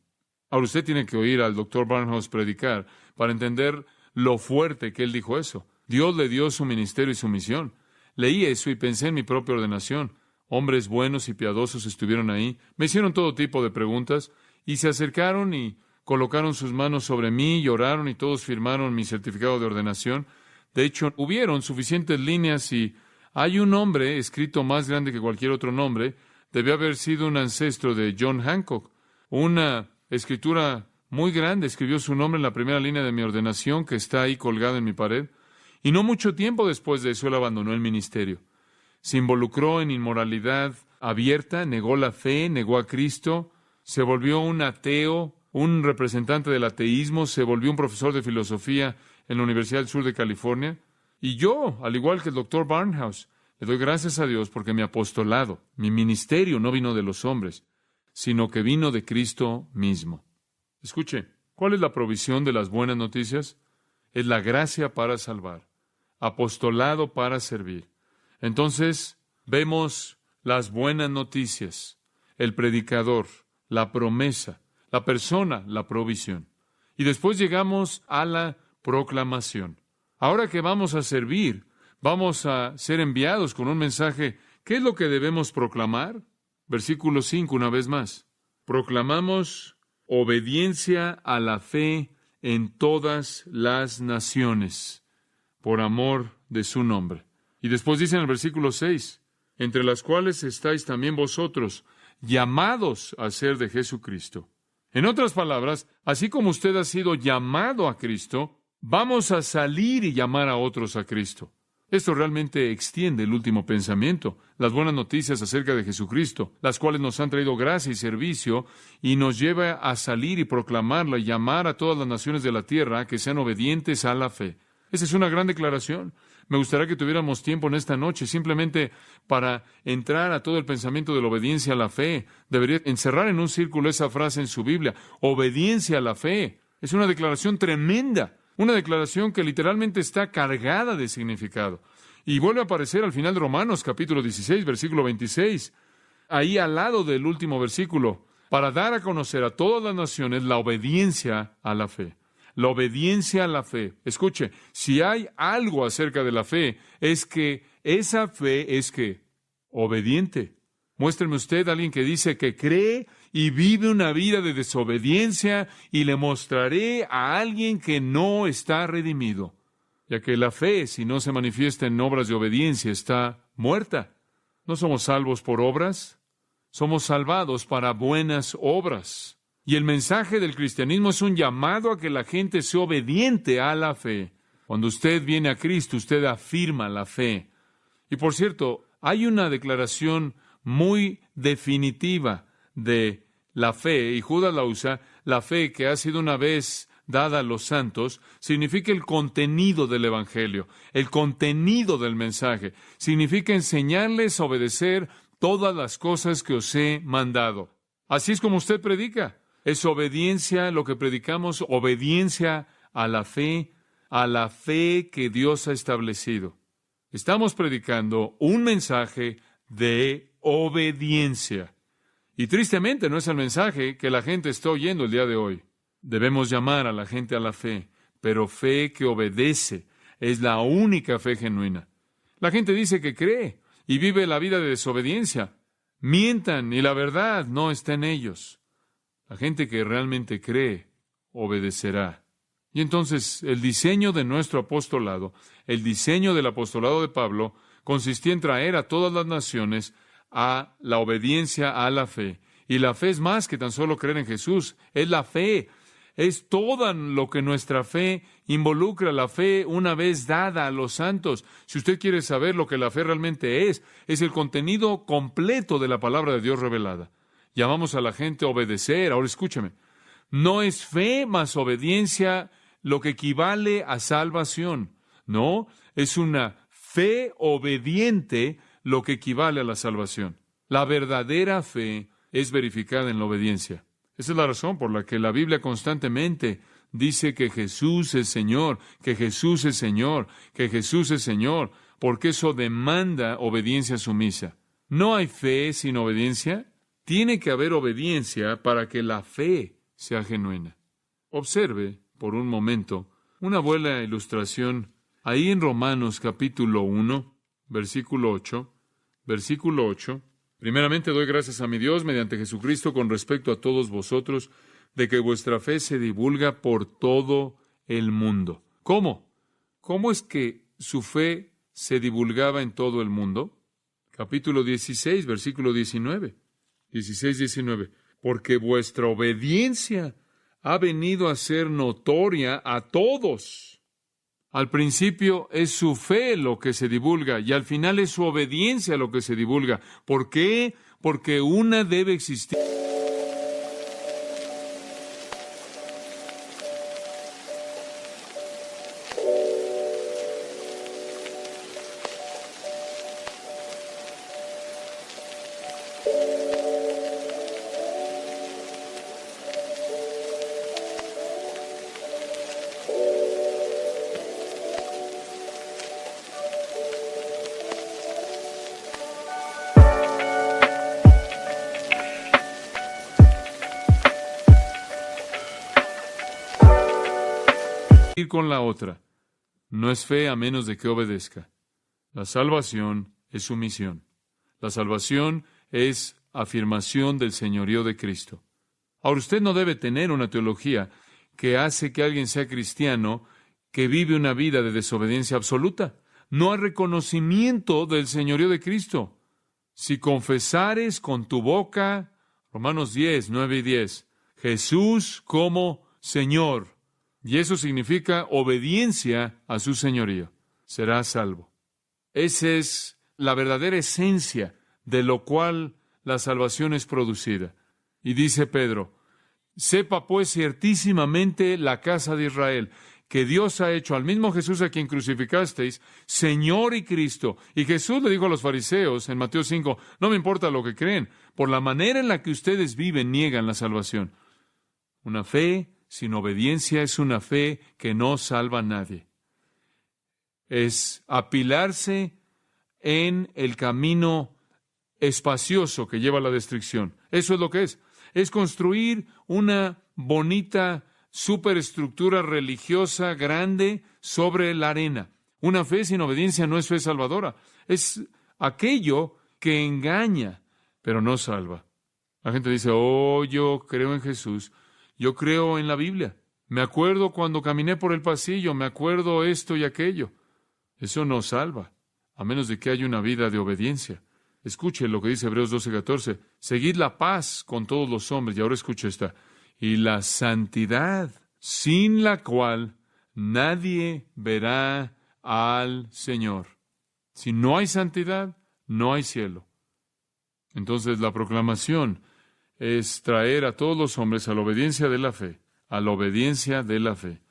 Ahora usted tiene que oír al Dr. Barnhouse predicar para entender lo fuerte que él dijo eso. Dios le dio su ministerio y su misión. Leí eso y pensé en mi propia ordenación. Hombres buenos y piadosos estuvieron ahí, me hicieron todo tipo de preguntas y se acercaron y colocaron sus manos sobre mí y oraron y todos firmaron mi certificado de ordenación. De hecho, hubieron suficientes líneas y hay un nombre escrito más grande que cualquier otro nombre. Debió haber sido un ancestro de John Hancock. Una escritura muy grande escribió su nombre en la primera línea de mi ordenación que está ahí colgada en mi pared. Y no mucho tiempo después de eso, él abandonó el ministerio. Se involucró en inmoralidad abierta, negó la fe, negó a Cristo, se volvió un ateo, un representante del ateísmo, se volvió un profesor de filosofía en la Universidad del Sur de California. Y yo, al igual que el Dr. Barnhouse, le doy gracias a Dios porque mi apostolado, mi ministerio no vino de los hombres, sino que vino de Cristo mismo. Escuche, ¿cuál es la provisión de las buenas noticias? Es la gracia para salvar, apostolado para servir. Entonces, vemos las buenas noticias, el predicador, la promesa, la persona, la provisión. Y después llegamos a la proclamación. Ahora que vamos a servir, vamos a ser enviados con un mensaje. ¿Qué es lo que debemos proclamar? Versículo 5, una vez más. Proclamamos obediencia a la fe en todas las naciones, por amor de su nombre. Y después dice en el versículo 6, entre las cuales estáis también vosotros, llamados a ser de Jesucristo. En otras palabras, así como usted ha sido llamado a Cristo, vamos a salir y llamar a otros a Cristo. Esto realmente extiende el último pensamiento, las buenas noticias acerca de Jesucristo, las cuales nos han traído gracia y servicio, y nos lleva a salir y proclamarla y llamar a todas las naciones de la tierra a que sean obedientes a la fe. Esa es una gran declaración. Me gustaría que tuviéramos tiempo en esta noche simplemente para entrar a todo el pensamiento de la obediencia a la fe. Debería encerrar en un círculo esa frase en su Biblia, obediencia a la fe. Es una declaración tremenda, una declaración que literalmente está cargada de significado. Y vuelve a aparecer al final de Romanos, capítulo 16, versículo 26, ahí al lado del último versículo, para dar a conocer a todas las naciones la obediencia a la fe. La obediencia a la fe. Escuche, si hay algo acerca de la fe, es que esa fe es que obediente. Muéstreme usted a alguien que dice que cree y vive una vida de desobediencia, y le mostraré a alguien que no está redimido, ya que la fe, si no se manifiesta en obras de obediencia, está muerta. No somos salvos por obras, somos salvados para buenas obras. Y el mensaje del cristianismo es un llamado a que la gente sea obediente a la fe. Cuando usted viene a Cristo, usted afirma la fe. Y por cierto, hay una declaración muy definitiva de la fe, y Judas la usa. La fe que ha sido una vez dada a los santos significa el contenido del Evangelio, el contenido del mensaje. Significa enseñarles a obedecer todas las cosas que os he mandado. Así es como usted predica. Es obediencia lo que predicamos, obediencia a la fe que Dios ha establecido. Estamos predicando un mensaje de obediencia. Y tristemente no es el mensaje que la gente está oyendo el día de hoy. Debemos llamar a la gente a la fe, pero fe que obedece es la única fe genuina. La gente dice que cree y vive la vida de desobediencia. Mientan y la verdad no está en ellos. La gente que realmente cree, obedecerá. Y entonces, el diseño de nuestro apostolado, el diseño del apostolado de Pablo, consistía en traer a todas las naciones a la obediencia a la fe. Y la fe es más que tan solo creer en Jesús, es la fe. Es todo lo que nuestra fe involucra, la fe una vez dada a los santos. Si usted quiere saber lo que la fe realmente es el contenido completo de la palabra de Dios revelada. Llamamos a la gente a obedecer. Ahora escúchame, no es fe más obediencia lo que equivale a salvación. No, es una fe obediente lo que equivale a la salvación. La verdadera fe es verificada en la obediencia. Esa es la razón por la que la Biblia constantemente dice que Jesús es Señor, que Jesús es Señor, que Jesús es Señor, porque eso demanda obediencia sumisa. No hay fe sin obediencia. Tiene que haber obediencia para que la fe sea genuina. Observe, por un momento, una buena ilustración ahí en Romanos capítulo 1, versículo 8. Versículo 8. Primeramente doy gracias a mi Dios mediante Jesucristo con respecto a todos vosotros, de que vuestra fe se divulga por todo el mundo. ¿Cómo? ¿Cómo es que su fe se divulgaba en todo el mundo? Capítulo 16, versículo 19. 16-19. Porque vuestra obediencia ha venido a ser notoria a todos. Al principio es su fe lo que se divulga y al final es su obediencia lo que se divulga. ¿Por qué? Porque una debe existir. Ir con la otra. No es fe a menos de que obedezca. La salvación es sumisión. La salvación es afirmación del señorío de Cristo. Ahora, usted no debe tener una teología que hace que alguien sea cristiano que vive una vida de desobediencia absoluta. No hay reconocimiento del señorío de Cristo. Si confesares con tu boca, Romanos 10, 9 y 10, Jesús como Señor, y eso significa obediencia a su señorío, serás salvo. Esa es la verdadera esencia de lo cual la salvación es producida. Y dice Pedro, sepa pues ciertísimamente la casa de Israel, que Dios ha hecho al mismo Jesús a quien crucificasteis, Señor y Cristo. Y Jesús le dijo a los fariseos en Mateo 5, no me importa lo que creen, por la manera en la que ustedes viven niegan la salvación. Una fe sin obediencia es una fe que no salva a nadie. Es apilarse en el camino espacioso que lleva a la destrucción. Eso es lo que es. Es construir una bonita superestructura religiosa grande sobre la arena. Una fe sin obediencia no es fe salvadora. Es aquello que engaña, pero no salva. La gente dice, oh, yo creo en Jesús. Yo creo en la Biblia. Me acuerdo cuando caminé por el pasillo, me acuerdo esto y aquello. Eso no salva, a menos de que haya una vida de obediencia. Escuche lo que dice Hebreos 12:14. Seguid la paz con todos los hombres. Y ahora escuche esta. Y la santidad, sin la cual nadie verá al Señor. Si no hay santidad, no hay cielo. Entonces la proclamación es traer a todos los hombres a la obediencia de la fe, a la obediencia de la fe.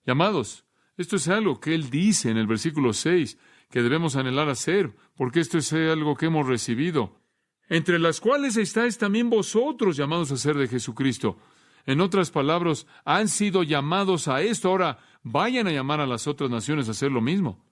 Y amados, esto es algo que Él dice en el versículo 6, que debemos anhelar hacer, porque esto es algo que hemos recibido, entre las cuales estáis también vosotros llamados a ser de Jesucristo. En otras palabras, han sido llamados a esto, ahora vayan a llamar a las otras naciones a hacer lo mismo.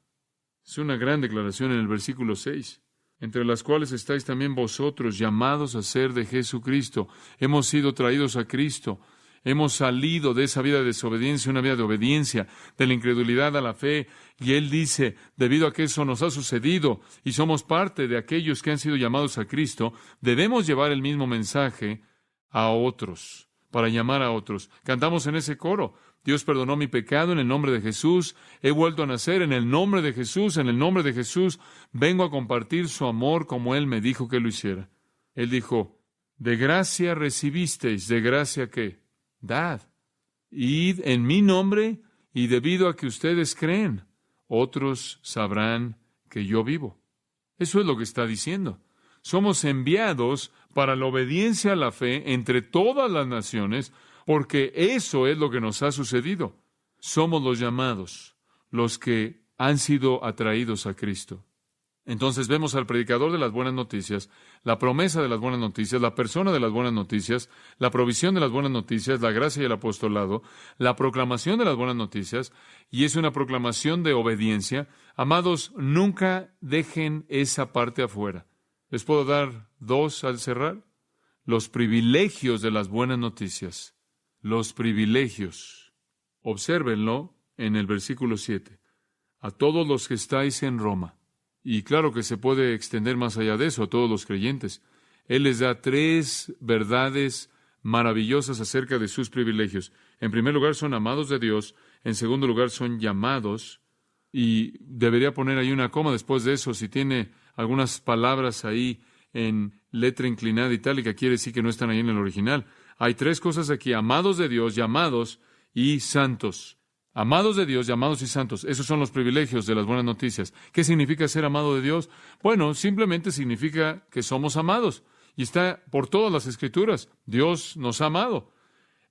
Es una gran declaración en el versículo 6. Entre las cuales estáis también vosotros llamados a ser de Jesucristo. Hemos sido traídos a Cristo. Hemos salido de esa vida de desobediencia, una vida de obediencia, de la incredulidad a la fe. Y Él dice, debido a que eso nos ha sucedido y somos parte de aquellos que han sido llamados a Cristo, debemos llevar el mismo mensaje a otros, para llamar a otros. Cantamos en ese coro, Dios perdonó mi pecado en el nombre de Jesús, he vuelto a nacer en el nombre de Jesús, en el nombre de Jesús, vengo a compartir su amor como Él me dijo que lo hiciera. Él dijo, de gracia recibisteis, ¿de gracia qué? Dad. Id en mi nombre y debido a que ustedes creen, otros sabrán que yo vivo. Eso es lo que está diciendo. Somos enviados para la obediencia a la fe entre todas las naciones, porque eso es lo que nos ha sucedido. Somos los llamados, los que han sido atraídos a Cristo. Entonces vemos al predicador de las buenas noticias, la promesa de las buenas noticias, la persona de las buenas noticias, la provisión de las buenas noticias, la gracia y el apostolado, la proclamación de las buenas noticias, y es una proclamación de obediencia. Amados, nunca dejen esa parte afuera. ¿Les puedo dar dos al cerrar? Los privilegios de las buenas noticias. Los privilegios. Obsérvenlo en el versículo 7. A todos los que estáis en Roma. Y claro que se puede extender más allá de eso, a todos los creyentes. Él les da tres verdades maravillosas acerca de sus privilegios. En primer lugar, son amados de Dios. En segundo lugar, son llamados. Y debería poner ahí una coma después de eso. Si tiene algunas palabras ahí en letra inclinada itálica, quiere decir que no están ahí en el original. Hay tres cosas aquí: amados de Dios, llamados y santos. Amados de Dios, llamados y santos. Esos son los privilegios de las buenas noticias. ¿Qué significa ser amado de Dios? Bueno, simplemente significa que somos amados. Y está por todas las Escrituras. Dios nos ha amado.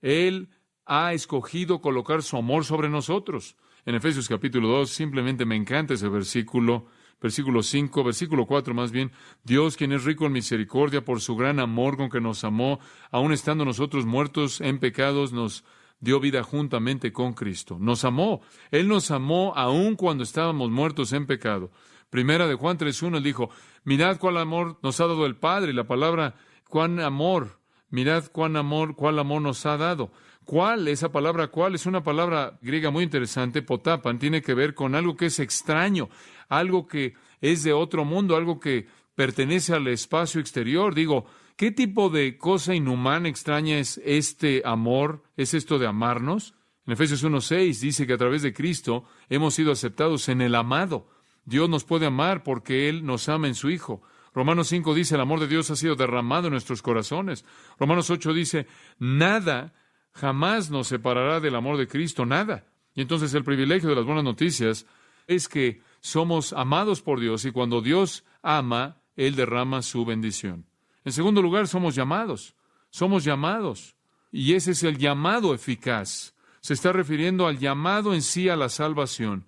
Él ha escogido colocar su amor sobre nosotros. En Efesios capítulo 2, simplemente me encanta ese versículo 5, versículo 4 más bien. Dios, quien es rico en misericordia, por su gran amor con que nos amó, aun estando nosotros muertos en pecados, nos dio vida juntamente con Cristo. Nos amó. Él nos amó aun cuando estábamos muertos en pecado. Primera de Juan 3:1, él dijo, mirad cuál amor nos ha dado el Padre. Y la palabra, cuán amor, mirad cuál amor nos ha dado. ¿Cuál? Esa palabra cuál es una palabra griega muy interesante, potapan, tiene que ver con algo que es extraño, algo que es de otro mundo, algo que pertenece al espacio exterior. Digo, ¿qué tipo de cosa inhumana, extraña es este amor? ¿Es esto de amarnos? En Efesios 1:6 dice que a través de Cristo hemos sido aceptados en el amado. Dios nos puede amar porque Él nos ama en su Hijo. Romanos 5 dice, el amor de Dios ha sido derramado en nuestros corazones. Romanos 8 dice, nada jamás nos separará del amor de Cristo, nada. Y entonces el privilegio de las buenas noticias es que somos amados por Dios y cuando Dios ama, Él derrama su bendición. En segundo lugar, somos llamados. Somos llamados. Y ese es el llamado eficaz. Se está refiriendo al llamado en sí a la salvación.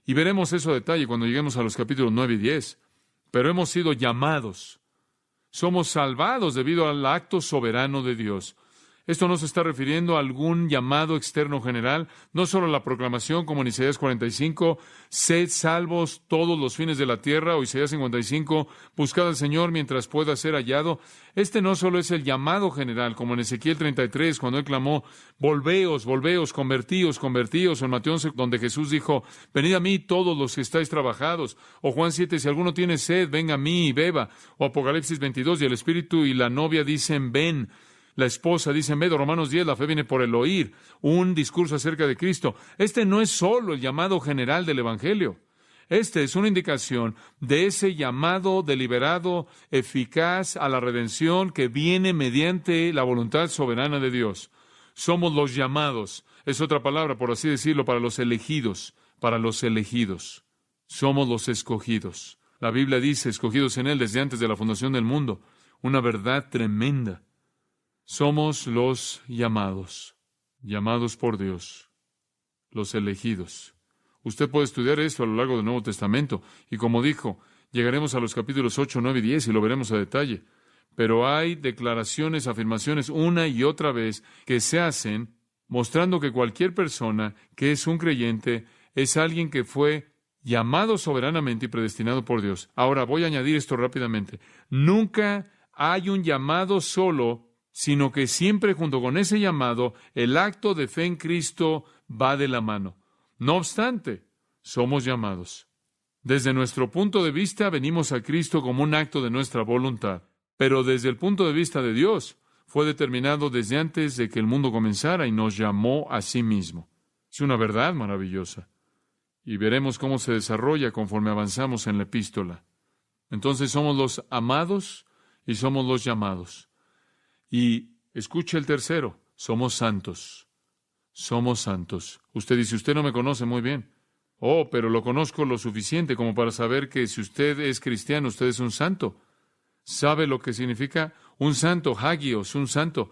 Y veremos eso a detalle cuando lleguemos a los capítulos 9 y 10. Pero hemos sido llamados. Somos salvados debido al acto soberano de Dios. Esto no se está refiriendo a algún llamado externo general, no solo la proclamación como en Isaías 45, sed salvos todos los fines de la tierra, o Isaías 55, buscad al Señor mientras pueda ser hallado. Este no solo es el llamado general, como en Ezequiel 33, cuando él clamó, volveos, volveos, convertíos, convertíos, o en Mateo 11, donde Jesús dijo, venid a mí todos los que estáis trabajados, o Juan 7, si alguno tiene sed, venga a mí y beba, o Apocalipsis 22, y el Espíritu y la novia dicen, ven. La esposa dice en medio, Romanos 10, la fe viene por el oír, un discurso acerca de Cristo. Este no es solo el llamado general del Evangelio. Este es una indicación de ese llamado deliberado, eficaz a la redención que viene mediante la voluntad soberana de Dios. Somos los llamados. Es otra palabra, por así decirlo, para los elegidos. Para los elegidos. Somos los escogidos. La Biblia dice, escogidos en Él desde antes de la fundación del mundo. Una verdad tremenda. Somos los llamados por Dios, los elegidos. Usted puede estudiar esto a lo largo del Nuevo Testamento, y como dijo, llegaremos a los capítulos 8, 9 y 10 y lo veremos a detalle. Pero hay declaraciones, afirmaciones una y otra vez que se hacen mostrando que cualquier persona que es un creyente es alguien que fue llamado soberanamente y predestinado por Dios. Ahora voy a añadir esto rápidamente. Nunca hay un llamado solo, sino que siempre junto con ese llamado, el acto de fe en Cristo va de la mano. No obstante, somos llamados. Desde nuestro punto de vista, venimos a Cristo como un acto de nuestra voluntad. Pero desde el punto de vista de Dios, fue determinado desde antes de que el mundo comenzara y nos llamó a sí mismo. Es una verdad maravillosa. Y veremos cómo se desarrolla conforme avanzamos en la epístola. Entonces somos los amados y somos los llamados. Y escuche el tercero, somos santos. Somos santos. Usted dice, usted no me conoce muy bien. Oh, pero lo conozco lo suficiente como para saber que si usted es cristiano, usted es un santo. ¿Sabe lo que significa? Un santo, hagios, un santo.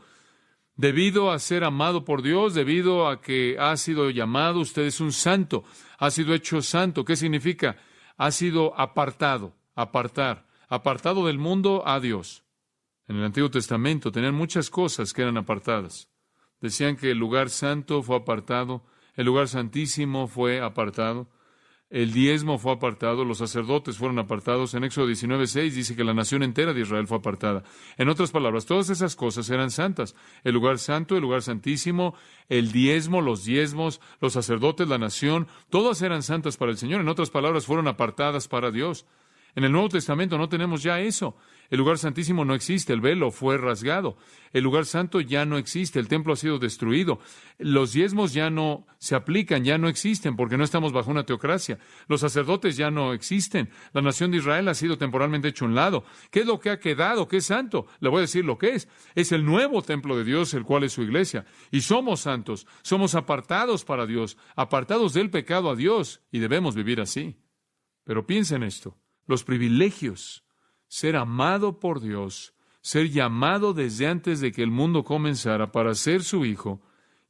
Debido a ser amado por Dios, debido a que ha sido llamado, usted es un santo. Ha sido hecho santo. ¿Qué significa? Ha sido apartado. apartar, apartado del mundo a Dios. En el Antiguo Testamento tenían muchas cosas que eran apartadas. Decían que el lugar santo fue apartado, el lugar santísimo fue apartado, el diezmo fue apartado, los sacerdotes fueron apartados. En Éxodo 19:6 dice que la nación entera de Israel fue apartada. En otras palabras, todas esas cosas eran santas. El lugar santo, el lugar santísimo, el diezmo, los diezmos, los sacerdotes, la nación, todas eran santas para el Señor. En otras palabras, fueron apartadas para Dios. En el Nuevo Testamento no tenemos ya eso. El lugar santísimo no existe, el velo fue rasgado. El lugar santo ya no existe, el templo ha sido destruido. Los diezmos ya no se aplican, ya no existen, porque no estamos bajo una teocracia. Los sacerdotes ya no existen. La nación de Israel ha sido temporalmente hecho a un lado. ¿Qué es lo que ha quedado? ¿Qué es santo? Le voy a decir lo que es. Es el nuevo templo de Dios, el cual es su iglesia. Y somos santos, somos apartados para Dios, apartados del pecado a Dios, y debemos vivir así. Pero piensa en esto. Los privilegios, ser amado por Dios, ser llamado desde antes de que el mundo comenzara para ser su hijo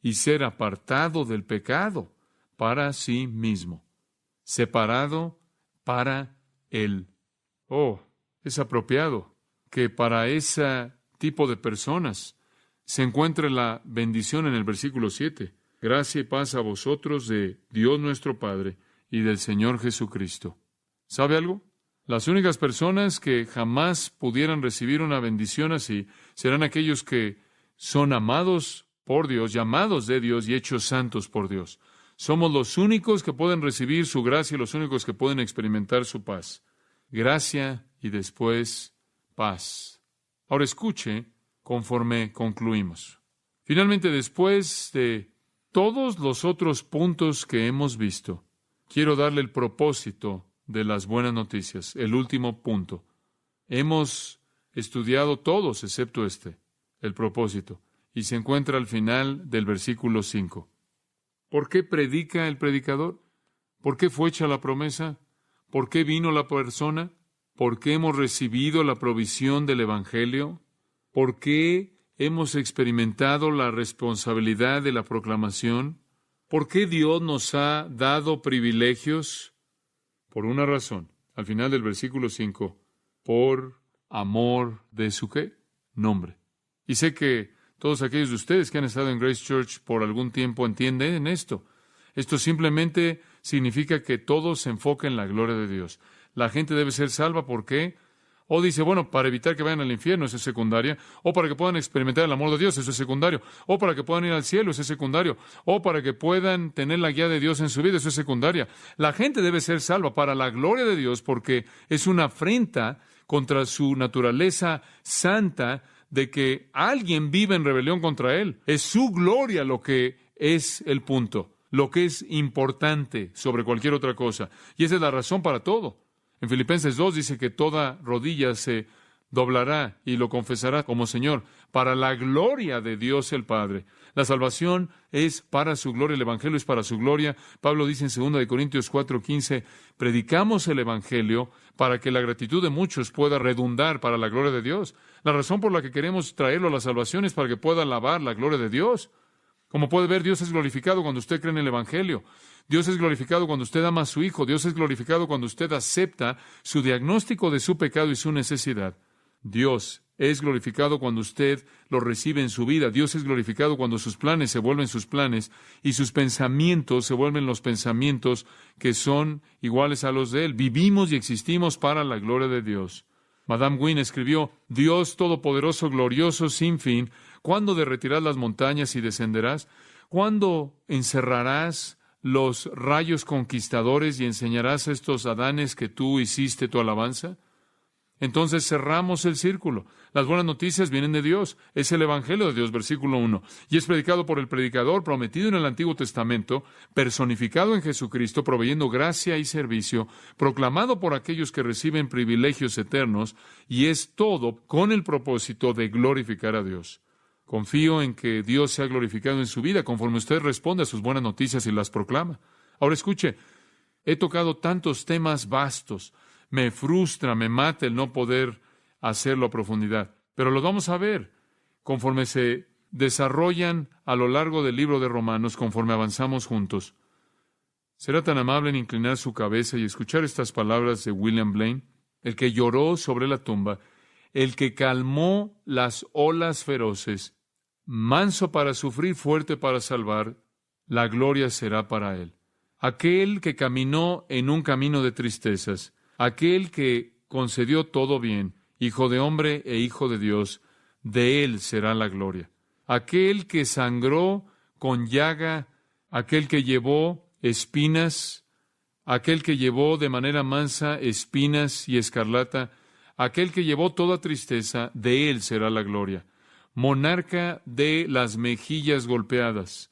y ser apartado del pecado para sí mismo, separado para Él. Oh, es apropiado que para ese tipo de personas se encuentre la bendición en el versículo 7. Gracia y paz a vosotros de Dios nuestro Padre y del Señor Jesucristo. ¿Sabe algo? Las únicas personas que jamás pudieran recibir una bendición así serán aquellos que son amados por Dios, llamados de Dios y hechos santos por Dios. Somos los únicos que pueden recibir su gracia y los únicos que pueden experimentar su paz. Gracia y después paz. Ahora escuche conforme concluimos. Finalmente, después de todos los otros puntos que hemos visto, quiero darle el propósito de las buenas noticias, el último punto. Hemos estudiado todos, excepto el propósito, y se encuentra al final del versículo 5. ¿Por qué predica el predicador? ¿Por qué fue hecha la promesa? ¿Por qué vino la persona? ¿Por qué hemos recibido la provisión del Evangelio? ¿Por qué hemos experimentado la responsabilidad de la proclamación? ¿Por qué Dios nos ha dado privilegios? Por una razón, al final del versículo 5, por amor de su ¿qué? Nombre. Y sé que todos aquellos de ustedes que han estado en Grace Church por algún tiempo entienden esto. Esto simplemente significa que todo se enfoca en la gloria de Dios. La gente debe ser salva, ¿por qué? O dice, bueno, para evitar que vayan al infierno, eso es secundaria. O para que puedan experimentar el amor de Dios, eso es secundario. O para que puedan ir al cielo, eso es secundario. O para que puedan tener la guía de Dios en su vida, eso es secundaria. La gente debe ser salva para la gloria de Dios porque es una afrenta contra su naturaleza santa de que alguien vive en rebelión contra Él. Es su gloria lo que es el punto, lo que es importante sobre cualquier otra cosa. Y esa es la razón para todo. En Filipenses 2 dice que toda rodilla se doblará y lo confesará como Señor, para la gloria de Dios el Padre. La salvación es para su gloria, el Evangelio es para su gloria. Pablo dice en 2 Corintios 4:15, predicamos el Evangelio para que la gratitud de muchos pueda redundar para la gloria de Dios. La razón por la que queremos traerlo a la salvación es para que pueda alabar la gloria de Dios. Como puede ver, Dios es glorificado cuando usted cree en el Evangelio. Dios es glorificado cuando usted ama a su Hijo. Dios es glorificado cuando usted acepta su diagnóstico de su pecado y su necesidad. Dios es glorificado cuando usted lo recibe en su vida. Dios es glorificado cuando sus planes se vuelven sus planes y sus pensamientos se vuelven los pensamientos que son iguales a los de Él. Vivimos y existimos para la gloria de Dios. Madame Wynne escribió, Dios todopoderoso, glorioso, sin fin, ¿cuándo derretirás las montañas y descenderás? ¿Cuándo encerrarás los rayos conquistadores y enseñarás a estos Adanes que tú hiciste tu alabanza? Entonces cerramos el círculo. Las buenas noticias vienen de Dios. Es el Evangelio de Dios, versículo 1. Y es predicado por el predicador, prometido en el Antiguo Testamento, personificado en Jesucristo, proveyendo gracia y servicio, proclamado por aquellos que reciben privilegios eternos, y es todo con el propósito de glorificar a Dios. Confío en que Dios sea glorificado en su vida conforme usted responde a sus buenas noticias y las proclama. Ahora escuche, he tocado tantos temas vastos. Me frustra, me mata el no poder hacerlo a profundidad. Pero los vamos a ver conforme se desarrollan a lo largo del libro de Romanos, conforme avanzamos juntos. ¿Será tan amable en inclinar su cabeza y escuchar estas palabras de William Blaine? el que lloró sobre la tumba, el que calmó las olas feroces, manso para sufrir, fuerte para salvar, la gloria será para él. Aquel que caminó en un camino de tristezas, aquel que concedió todo bien, hijo de hombre e hijo de Dios, de él será la gloria. Aquel que sangró con llaga, aquel que llevó espinas, aquel que llevó de manera mansa espinas y escarlata, aquel que llevó toda tristeza, de él será la gloria. Monarca de las mejillas golpeadas,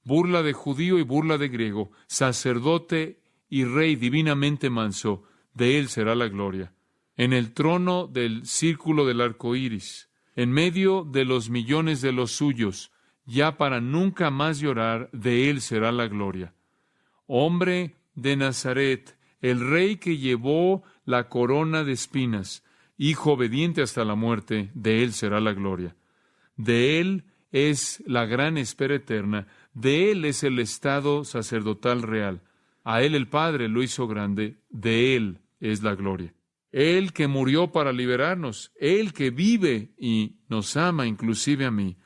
burla de judío y burla de griego, sacerdote y rey divinamente manso, de él será la gloria. En el trono del círculo del arco iris, en medio de los millones de los suyos, ya para nunca más llorar, de él será la gloria. Hombre de Nazaret, el rey que llevó la corona de espinas, hijo obediente hasta la muerte, de él será la gloria. De él es la gran espera eterna, de él es el estado sacerdotal real. A él el Padre lo hizo grande, de él es la gloria. Él que murió para liberarnos, él que vive y nos ama inclusive a mí,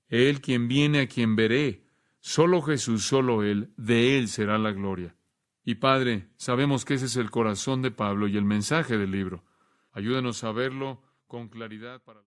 él quien viene, a quien veré, solo Jesús, solo él, de él será la gloria. Y Padre, sabemos que ese es el corazón de Pablo y el mensaje del libro. Ayúdanos a verlo con claridad para